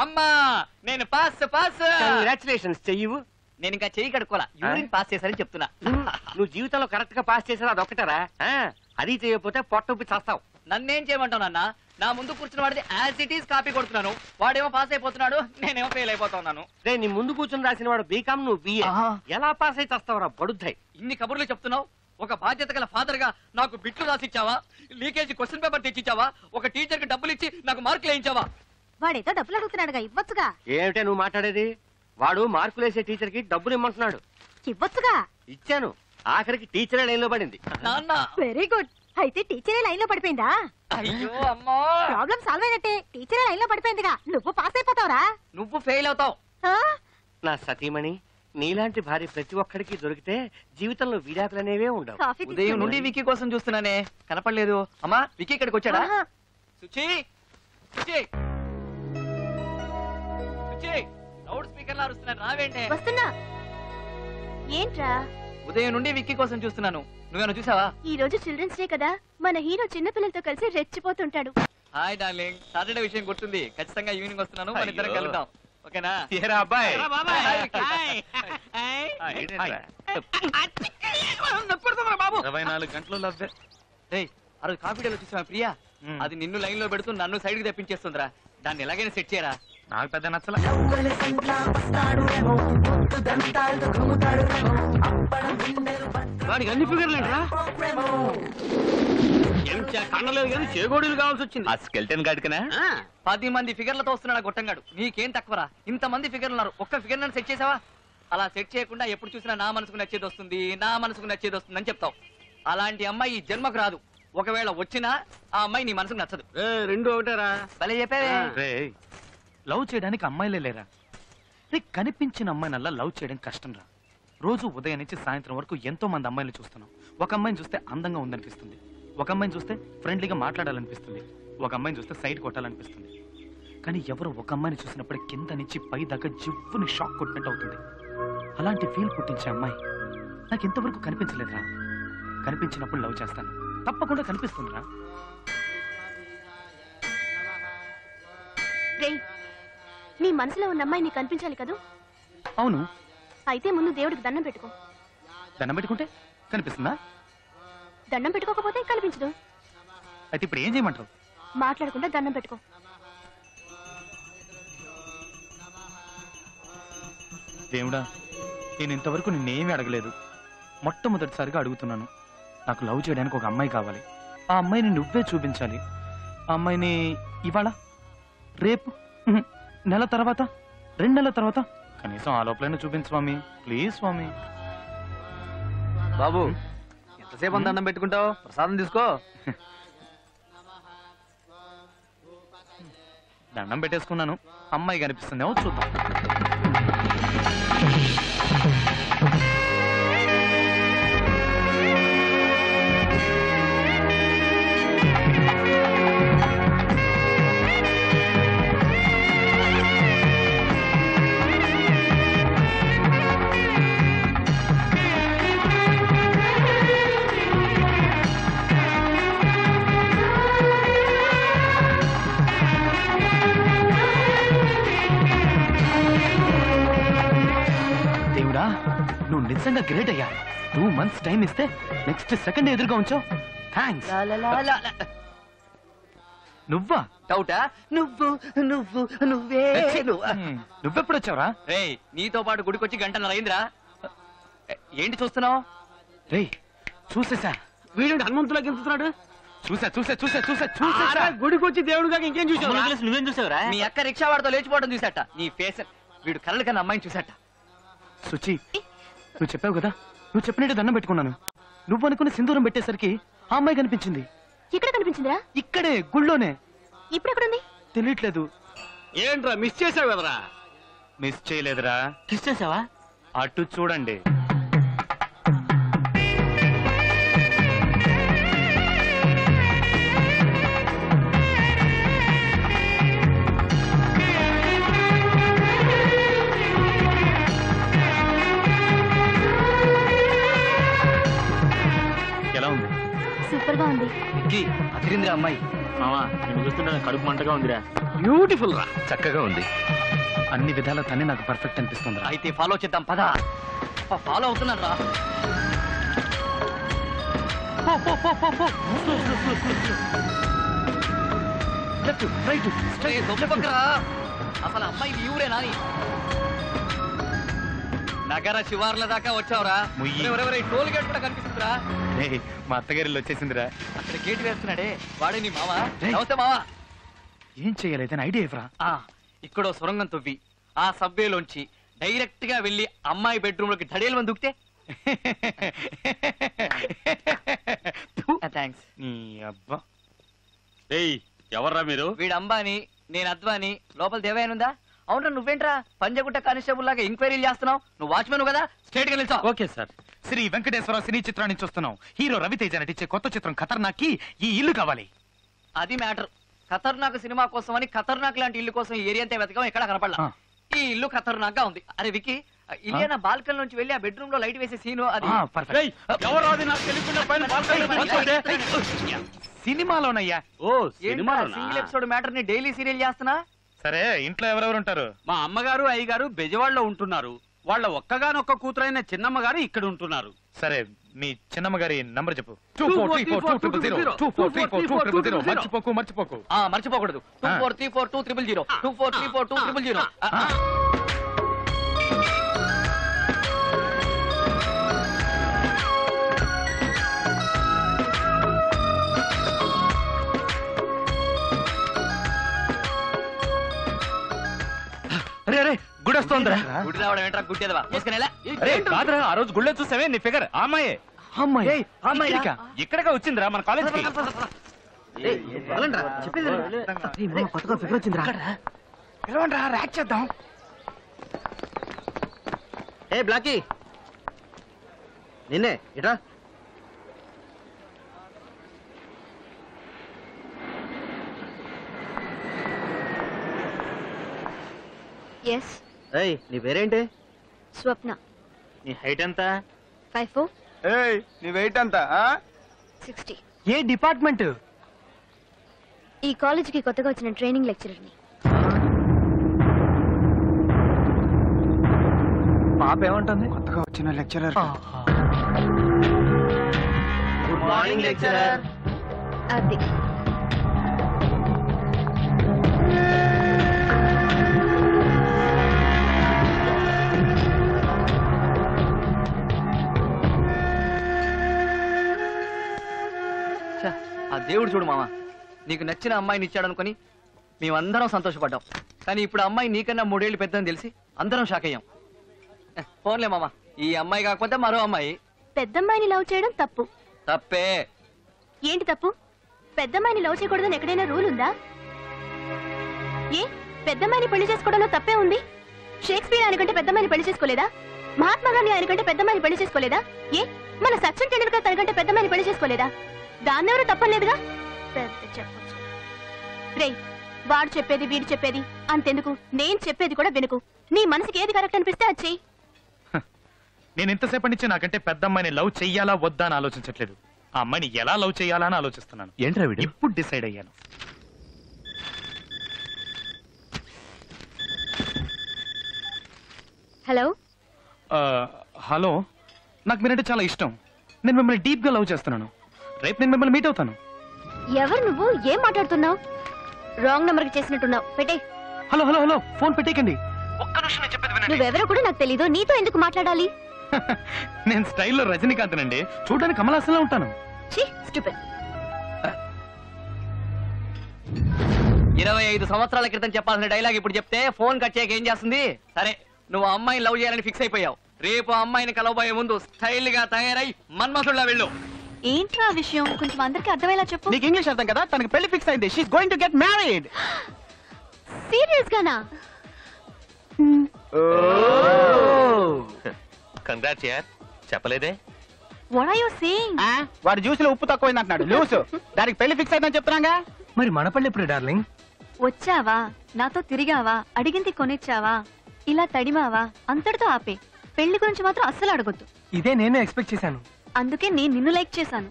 అమ్మా నేను pass pass. Congratulations. చెయ్యవు. నేను ఇంకా చెయ్యి కడుక్కోలా, యూరిన్ పాస్ చేశారని చెప్తున్నా. నువ్వు జీవితంలో కరెక్ట్ గా పాస్ చేసావు అదొక్కటారా? అది చేయకపోతే పొట్టొప్పి చేస్తావు. నన్నేం చేయమంటావు నాన్న? నా ముందు కూర్చున్న వాడిది యాజ్ ఇట్ ఈస్ కాపీ కొడుతున్నాను, వాడేమో పాస్ అయిపోతున్నాడు, నేనేమో ఫెయిల్ అయిపోతున్నాను. రే నీ ముందు కూర్చుని రాసిన వాడు బీకామ్, నువ్వు బిఏ. ఎలా పాస్ అయితే వస్తావురా బడుద్దాయి? ఇన్ని కబుర్లు చెప్తున్నావు, ఒక బాధ్యత గల ఫాదర్ గా నాకు బిట్లు రాసిచ్చావా? లీకేజీ క్వశ్చన్ పేపర్ తెచ్చిచ్చావా? ఒక టీచర్ కి డబ్బులు ఇచ్చి నాకు మార్కులు వేయించావా? వాడేదో డబ్బులు అడుగుతున్నాడుగా, ఇవ్వచ్చుగా. ఏమిటే నువ్వు మాట్లాడేది? వాడు మార్కులు వేసే టీచర్ కి డబ్బులు ఇమ్మంటున్నాడు. ఇవ్వచ్చుగా. ఇచ్చాను, ఆఖరికి టీచరే లైన్ లో పడింది. నాన్న వెరీ గుడ్. అయితే టీచరే లైన్ లో పడిపోయిందా? అయ్యో అమ్మా, ప్రాబ్లం సాల్వ్ అయినట్టే. టీచరే లైన్ లో పడిపోయిందిగా, నువ్వు పాస్ అయిపోతావురా. నువ్వు ఫెయిల్ అవుతావు. నా సతీమణి, నీలాంటి భార్య ప్రతి ఒక్కడికి దొరికితే జీవితంలో విడాకులనేవే ఉండవు. ఉదయం నుండి వికీ కోసం చూస్తున్నానే, కనపడలేదు. అమ్మా వికీ ఇక్కడికి వచ్చాడా? సుచి సుచి సుచి, లౌడ్ స్పీకర్ లా అరుస్తున్నాను, రావేంటే? వస్తున్నా. ఏంట్రా? ఉదయం నుండి విక్కీ కోసం చూస్తున్నాను, నువ్వేనా చూసావా? ఈ రోజు చిల్డ్రన్స్ డే కదా, మన హీరో చిన్న పిల్లలతో కలిసి రెచ్చిపోతుంటాడు. హాయ్ డార్లింగ్, సాటర్డే విషయం గుర్తుంది. ఖచ్చితంగా ఈవినింగ్ వస్తున్నాను, మన ఇద్దరం కలుద్దాం. ఓకేనా? అబ్బాయి బాబు 24 గంటలు లవ్వే. ఆ రోజు కాఫీ డేలో చూసావా ప్రియా? అది నిన్ను లైన్ లో పెడుతూ నన్ను సైడ్ కి తెప్పించేస్తుందిరా. దాన్ని ఎలాగైనా సెట్ చేయరా. నాకు పెద్ద నచ్చల. వాడికి అన్ని ఫిగర్లేంట్రా? కన్నలేదు కానీ చేగోడీలు కావాల్సి వచ్చింది. ఆ స్కెల్టన్ గాడికనా? 10 మంది ఫిగర్లతో వస్తున్నాడు ఆ గొట్టంగాడు. నీకేం తక్కువరా? ఇంతమంది ఫిగర్లు ఉన్నారు, ఒక్క ఫిగర్ నన్ను సెట్ చేసావా? అలా సెట్ చేయకుండా ఎప్పుడు చూసినా నా మనసుకు నచ్చేది వస్తుంది, నా మనసుకు నచ్చేది వస్తుంది అని చెప్తావు. అలాంటి అమ్మాయి ఈ జన్మకు రాదు. ఒకవేళ వచ్చినా ఆ అమ్మాయి నీ మనసుకు నచ్చదు. రెండు ఒకటేరా. భలే చెప్పావే. లవ్ చేయడానికి అమ్మాయిలే లేరా? కనిపించిన అమ్మాయినల్లా లవ్ చేయడం కష్టం రా. రోజు ఉదయం నుంచి సాయంత్రం వరకు ఎంతో మంది అమ్మాయిలు చూస్తున్నాం. ఒక అమ్మాయిని చూస్తే అందంగా ఉందనిపిస్తుంది, ఒక అమ్మాయిని చూస్తే ఫ్రెండ్లీగా మాట్లాడాలనిపిస్తుంది, ఒక అమ్మాయిని చూస్తే సైడ్ కొట్టాలనిపిస్తుంది. కానీ ఎవరు ఒక అమ్మాయిని చూసినప్పుడు కింద నుంచి పై దాకా జివ్వుని షాక్ కొట్టినట్టు అవుతుంది. అలాంటి ఫీల్ పుట్టించే అమ్మాయి నాకు ఇంతవరకు కనిపించలేదురా. కనిపించినప్పుడు లవ్ చేస్తాను, తప్పకుండా కనిపిస్తుందిరా. నీ మనసులో ఉన్న అమ్మాయి నీకు కనిపించాలి కదా? అవును. అయితే ముందు దేవుడికి దండం పెట్టుకో. దండం పెట్టుకుంటే కనిపిస్తుందా? దండం పెట్టుకోకపోతే కనిపించదు. అయితే ఇప్పుడు ఏం చేయమంటావు? మాట్లాడకుండా దండం పెట్టుకో. దేవుడా, నేను ఇంతవరకు నిన్నేమీ అడగలేదు. మొట్టమొదటిసారిగా అడుగుతున్నాను. నాకు లవ్ చేయడానికి ఒక అమ్మాయి కావాలి. ఆ అమ్మాయిని నువ్వే చూపించాలి. ఆ అమ్మాయిని ఇవాళ, రేపు, నెల తర్వాత, 2 నెలల తర్వాత, కనీసం ఆ లోపలైనా చూపించు స్వామి, ప్లీజ్ స్వామి. బాబు ఎంతసేపు దండం పెట్టుకుంటావు? ప్రసాదం తీసుకో. దండం పెట్టేసుకున్నాను, అమ్మాయి కనిపిస్తుందేమో చూద్దాం. నువ్వు నిజంగా గ్రేట్ అయ్యా. 2 months టైం ఇస్తే నెక్స్ట్ సెకండ్ ఎదురుగా ఉంచావు. థ్యాంక్స్. నువ్వా? డౌటా? నువ్వు నువ్వు నువ్వే నువ్వెప్పుడు వచ్చావురా? రే, నీతో పాటు గుడికొచ్చి 1 గంట అయిందిరా. ఏంటి చూస్తున్నావు? రే చూసేసా. వీడు హనుమంతులా గెలుస్తున్నాడు. చూసా చూసా చూసా చూసా చూసా. గుడికి వచ్చి దేవుడు కాక ఇంకేం చూసావు? నువ్వేం చూసావురా? మీ అక్క రిక్షా వాడితో లేచిపోవడం చూసాట. నీ ఫేస్ వీడు కళ్ళ కన్నా అమ్మాయిని చూసాట. సుచి, నువ్వు చెప్పావు కదా, నువ్వు చెప్పినట్టు దండం పెట్టుకున్నాను. నువ్వు అనుకుని సింధూరం పెట్టేసరికి ఆ అమ్మాయి కనిపించింది. ఎక్కడ కనిపించిందిరా? ఇక్కడే గుళ్ళోనే. ఇప్పుడు ఎక్కడుంది? తెలియట్లేదు. ఏంట్రా మిస్ చేసావు కదరా? మిస్ చేయలేదురా. కిస్ చేసావా? అటు చూడండి. ఎలా ఉంది? సూపర్ గా ఉంది. కుదిరిందిరా అమ్మాయి. కడుపు మంటగా ఉందిరా. బ్యూటిఫుల్ రా. చక్కగా ఉంది. అన్ని విధాల తనే నాకు పర్ఫెక్ట్ అనిపిస్తుంది రా. అయితే ఫాలో చేద్దాం పద. ఫాలో అవుతున్నాను రా. లెఫ్ట్ రైట్ ఏయ్, దొబ్బకురా. అసలు అమ్మాయి ఈ ఊరే నాని. నగర శివార్ల దాకా వచ్చావురా. ముయ్యి. టోల్ గేట్ కూడా కనిపిస్తుందిరా. మా అత్తగారిలో వచ్చేసిందిరా. అక్కడ గేట్ వేస్తున్నాడే వాడే నీ మావా? ఏయ్. నమస్తే మావా. ఏం చేయలేదని ఐడియా ఇవ్వరా. ఇక్కడో సొరంగం తవ్వి ఆ సబ్వేలోంచి డైరెక్ట్ గా వెళ్ళి అమ్మాయి బెడ్రూమ్ లోకి ధడేలు మంది దుక్తే. థ్యాంక్స్. నీ అబ్బా. ఏయ్ ఎవర్రా మీరు? వీడు అంబాని, నేను అద్వాని. లోపల దేవయానుందా? అవునరా, నువ్వేంట్రా పంజగుట్ట కానిస్టేబుల్ లాగా ఎంక్వైరీలు చేస్తున్నావు? నువ్వు వాచ్మెన్ కదా, స్ట్రేట్ గా నిల్చో. Okay sir. Sri Venkateswara cine చిత్రాన్ని చూస్తున్నాం. హీరో రవితేజ నటించే కొత్త చిత్రం ఖతర్నాక్ కి ఈ ఇల్లు కావాలి. అది మ్యాటర్. ఖతర్నాక్ సినిమా కోసం అని ఖతర్నాక్ లాంటి ఇల్లు కోసం ఈ ఏరియా అంతా వెతకం, ఎక్కడ కనపడలా. ఆ. ఈ ఇల్లు ఖతర్నాక్ గా ఉంది. అరే వికి, ఇల్లేనా బాల్కన్ నుంచి వెళ్ళి ఆ బెడ్రూమ్ లో లైట్ వేసే సీను అది. పర్ఫెక్ట్. ఏయ్ ఎవరాది నాకు తెలియకుండా పైన బాల్కనీలో కూర్చోండి. సినిమాలోనయ్యా. ఓ సినిమాలోనా? సింగిల్ ఎపిసోడ్ మ్యాటర్ ని డైలీ సీరియల్ చేస్తున్నా. సరే, ఇంట్లో ఎవరెవరు ఉంటారు? మా అమ్మగారు అయ్యగారు బెజవాడలో ఉంటున్నారు. వాళ్ళ ఒక్కగానొక్క కూతురైన చిన్నమ్మ గారు ఇక్కడ ఉంటున్నారు. సరే, మీ చిన్నమ్మ గారి నంబర్ చెప్పు. 24342000 24342000. మర్చిపోకు మర్చిపోకు. మర్చిపోకూడదు. 24342000 24342000. అరే అరే గుడొస్తోందిరా. గుడి రావడం ఏంట్రా గుడ్డేదవా? మూసుకునేలా. అరే కాదురా, ఆ రోజు గుళ్ళో చూసావే నీ ఫిగర్. ఆ అమ్మాయే. అమ్మాయి అమ్మాయికా? ఇక్కడగా వచ్చిందిరా మన కాలేజీకి. ర్యాక్ చేద్దాం. ఏ బ్లాకీ, నిన్నే ఇట్రా. ఎస్, ఏయ్ నీ పేరేంటి? స్వప్న. నీ హైట్ ఎంత? 5'4", ఏయ్ నీ వెయిట్ ఎంత? 60. ఏ డిపార్ట్మెంట్? ఈ కాలేజీకి కొత్తగా వచ్చిన ట్రైనింగ్ లెక్చరర్ని. పాప ఏమంటుంది? కొత్తగా వచ్చిన లెక్చరర్. Good morning lecturer. అది ఆ దేవుడు చూడు మామ, నీకు నచ్చిన అమ్మాయిని ఇచ్చాడనుకొని మేమందరం సంతోషపడ్డాం. కానీ ఇప్పుడు అమ్మాయి నీకన్నా 3 ఏళ్ళు పెద్దని తెలిసి అందరం షాక్ అయ్యాం. ఫోన్లే మామ, ఈ అమ్మాయి కాకపోతే మరో అమ్మాయి. పెద్దమ్మాయిని లవ్ చేయడం తప్పు. తప్పే. ఏంటి తప్పు? పెద్దమ్మాయిని లవ్ చేయకూడదని ఎక్కడైనా రూల్ ఉందా? ఏ పెద్దమ్మాయిని పెళ్లి చేసుకోవడంలో తప్పే ఉంది? షేక్స్పియర్ ఆయనకంటే పెద్దమ్మాయిని పెళ్లి చేసుకోలేదా? మహాత్మా గాంధీ ఆయనకంటే పెద్దమ్మాయిని పెళ్లి చేసుకోలేదా? ఏ మన సచిన్ టెండూల్కర్ తనకంటే పెద్దమ్మాయిని పెళ్లి చేసుకోలేదా? దాన్నెవరూ తప్పలేదుగా. పెద్ద చెప్పొచ్చు. రే, వాడు చెప్పేది వీడు చెప్పేది అంతెందుకు, నేను చెప్పేది కూడా వినుకు. నీ మనసుకి ఏది కరెక్ట్ అనిపిస్తే అది చెయ్యి. నేను ఇంతసేపటి నుంచి నాకంటే పెద్ద అమ్మాయిని లవ్ చెయ్యాలా వద్దా అని ఆలోచించట్లేదు. ఆ అమ్మాయిని ఎలా లవ్ చేయాలా అని ఆలోచిస్తున్నాను. ఏంట్రా వీడు? ఇప్పుడు డిసైడ్ అయ్యాను. హలో, హలో, నాకు మీరంటే చాలా ఇష్టం. నేను మిమ్మల్ని డీప్ గా లవ్ చేస్తున్నాను. రేపు నేను మిమ్మల్ని మీట్ అవుతాను. ఎవరు నువ్వు? ఏం మాట్లాడుతున్నావు? రాంగ్ నంబర్ కి చేసినట్టున్నావు. పెట్టే. హలో హలో హలో, ఫోన్ పెట్టేకండి. ఒక్క నిమిషం నేను చెప్పేది వినండి. నువ్వెవరో కూడా నాకు తెలీదు. నీతో ఎందుకు మాట్లాడాలి? నేను స్టైల్లో రజనీకాంత్ నండి. చూడడానికి కమలాసంలో ఉంటాను. ఛీ, స్టూపిడ్. 25 సంవత్సరాల క్రితం చెప్పాల్సిన డైలాగ్ ఇప్పుడు చెప్తే ఫోన్ కట్ చేయక ఏం చేస్తుంది? సరే, నువ్వు ఆ అమ్మాయిని లవ్ చేయాలని ఫిక్స్ అయిపోయావు. రేపు ఆ అమ్మాయిని కలవబోయే ముందు స్టైల్ గా తయారై మన్మథుల్లా వెళ్ళు. ఏంట్రా విషయం? కొంచెం అందరికి అర్థమయ్యేలా చెప్పు. నీకు ఇంగ్లీష్ అర్థం కదా? తనకి పెళ్లి ఫిక్స్ అయింది. She is going to get married. Serious గానా? కంగ్రాట్స్ యార్. చెప్పలేదే? What are you saying? వాడి జ్యూస్ లో ఉప్పు తక్కువైంది అంటున్నాడు. లూస్. దానికి పెళ్లి ఫిక్స్ అయిందని చెప్తున్నాగా. మరి మన పళ్ళి ఎప్పుడు డార్లింగ్? వచ్చావా, నాతో తిరిగావా, అడిగింది కొనిచ్చావా, ఇలా తడిమావా, అంతటితో ఆపే. పెళ్లి గురించి మాత్రం అస్సలు అడగొద్దు. ఇదే నేను ఎక్స్పెక్ట్ చేశాను. అందుకే నేను నిన్ను లైక్ చేశాను.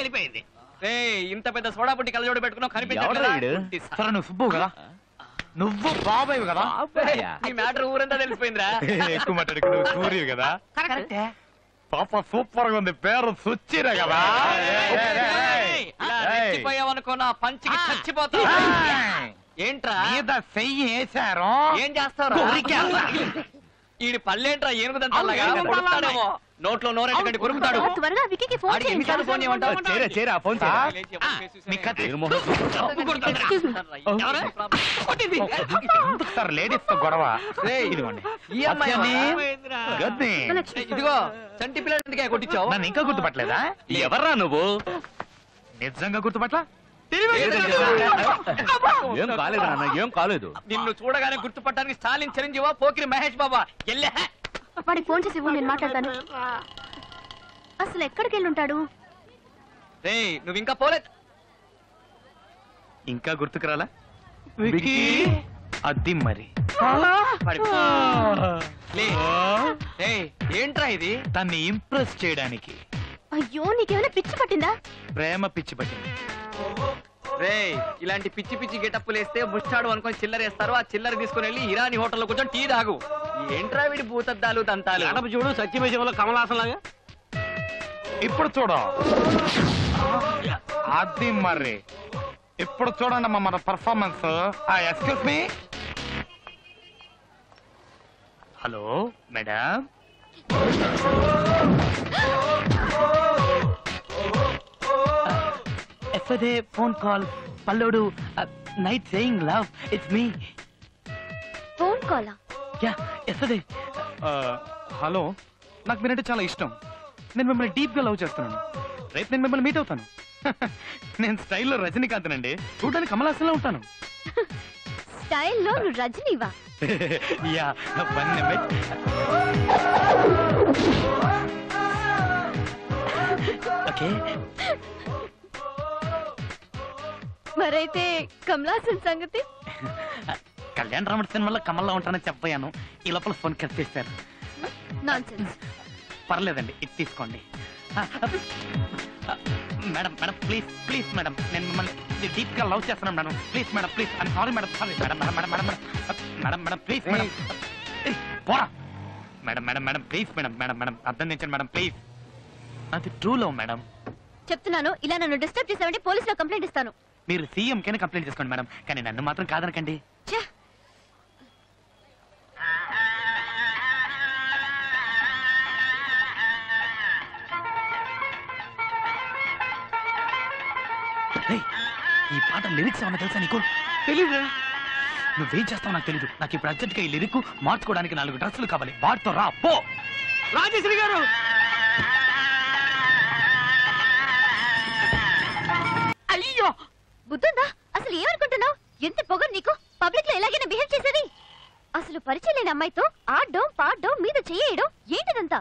వెళ్ళిపోయింది. ఇంత పెద్ద సోడా పుట్టి కళ్ళజోడు పెట్టుకున్నావు ఎవడ్రా వీడు? కనిపించట్లేదా? సరే నువ్వు సుబ్బు కదా, నువ్వు బాబాయ్ కదా, ఈ మ్యాటర్ ఊరంతా తెలిసిపోయిందిరా. ఎక్కువ మాట్లాడుకు నువ్వు సూర్యు కదా, పాప సూపర్ గా ఉంది, పేరు సుచ్చిరా కదా. ఇలా రెచ్చిపోయావనుకో నా పంచికి చచ్చిపోతావు. ఏంట్రా మీద చెయ్యి వేశారు, ఏం చేస్తావు? ఈడి పళ్ళేంట్రా ఏనుగుదంతలాగా కొడతాడేమో. నోట్లో నోరెట్టుకండి కొరుకుతాడు. త్వరగా విక్కీకి ఫోన్ వాడికి చేయండి ఎన్నిసార్లు ఫోన్ చేయమంటావు? చేరా ఫోన్ చేయరా. మీ కత్తి సార్ లేడీస్ తో గొడవ. ఇదిగోండి ఈ అమ్మాయి గద్ది. ఇదిగో చంటి పిల్లలు ఎందుకే కొట్టించావు? నన్ను ఇంకా గుర్తుపట్టలేదా? ఎవర్రా నువ్వు? నిజంగా గుర్తుపట్ల? ఏం కాలేదు నాన్న, ఏం కాలేదు. నిన్ను చూడగానే గుర్తుపట్టడానికి స్టాలిన్ చిరంజీవా పోకిరి మహేష్ బాబా ఎల్లే. వాడికి ఫోన్ చేసి ఇవ్వు, నేను మాట్లాడతాను. అసలు ఎక్కడికి వెళ్ళి ఉంటాడు? నువ్వు ఇంకా పోలేదు. ఇంకా గుర్తుకురాలా? అది మరి లే. ఏంట్రా ఇది? తన్ని ఇంప్రెస్ చేయడానికి అయ్యో, నీకేమైనా పిచ్చి పట్టిందా? ప్రేమ పిచ్చి పట్టింది. ఇలాంటి పిచ్చి పిచ్చి గెటప్పులు వేస్తే ముష్టాడు అనుకొని చిల్లరేస్తారు. ఆ చిల్లర తీసుకుని వెళ్ళి ఇరానీ హోటల్లో కూర్చొని టీ తాగు. ఏంట్రా వీడి భూతద్దాలు దంతాలు? గడప చూడు సత్యమేశంలో కమలాసన్ లాగా. ఇప్పుడు చూడు, అది మరి ఇప్పుడు చూడండి అమ్మా మన performance. Excuse me. Hello madam, yesterday phone call పల్లోడు night saying love it's me. Phone కాలా? Yeah yesterday. హలో, నాకు మీరంటే చాలా ఇష్టం. నేను మిమ్మల్ని డీప్ గా లవ్ చేస్తున్నాను. రేపు నేను మిమ్మల్ని మీట్ అవుతాను. నేను స్టైల్లో రజనీకాంత్ అండి, చూడడానికి కమలాసంలో ఉంటాను. స్టైల్లో నువ్వు రజనీవా? Yeah one minute. ఓకే, మరైతే కమలాసన్ సంగతి? కళ్యాణ్ రాముడి సినిమాలో కమల్లో ఉంటానని చెప్పాను. ఈ లోపల ఫోన్ కట్ చేశారు. నాన్సెన్స్. పర్లేదండి, ఇది తీసుకోండి. Madam madam please please madam, నేను మిమ్మల్ని డీప్ గా లవ్ చేస్తున్నాను madam. Please madam, please. I'm sorry madam, sorry madam madam madam madam madam madam please madam. పోరా madam madam madam please madam madam madam అర్థం చేయండి మేడం ప్లీజ్. అది true love madam. చెప్తున్నాను, ఇలా నన్ను డిస్టర్బ్ చేసావంటే పోలీసులో కంప్లైంట్ ఇస్తాను. మీరు సీఎం కైనా కంప్లైంట్ చేసుకోండి మేడం, కానీ నన్ను మాత్రం కాదనకండి. ఛే! ఏయ్, ఈ పాట లిరిక్స్ ఏమన్నా తెలుసా నీకు? తెలీదు. నువ్వేం చేస్తావు నాకు తెలీదు. నాకు ఇప్పుడు అర్జెంట్ గా ఈ లిరిక్ మార్చుకోవడానికి 4 డ్రెస్సులు కావాలి. వాటితో రా పో. రాజేశ్వరి గారు, అయ్యో, బుద్ధుందా? అసలు ఏమనుకుంటున్నావు? ఎంత పొగరు నీకు? పబ్లిక్ లో ఎలాగైనా బిహేవ్ చేసేది? అసలు పరిచయం లేని అమ్మాయితో ఆడడం పాడడం మీద చేయడం ఏంటిదంతా?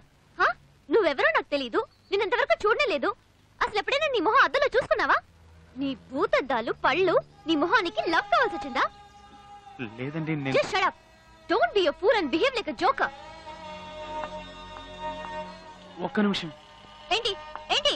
నువ్వెవరో నాకు తెలీదు, నిన్నంతవరకు చూడనే లేదు. అసలు ఎప్పుడైనా నీ మొహం అద్దంలో చూసుకున్నావా? నీ భూతద్దాలు పళ్ళు నీ మొహానికి లవ్ కావాల్సి వచ్చిందా? లేదండి, Just shut up. Don't be a fool and behave like a joker. ఒక్క నిమిషం. ఏంటి ఏంటి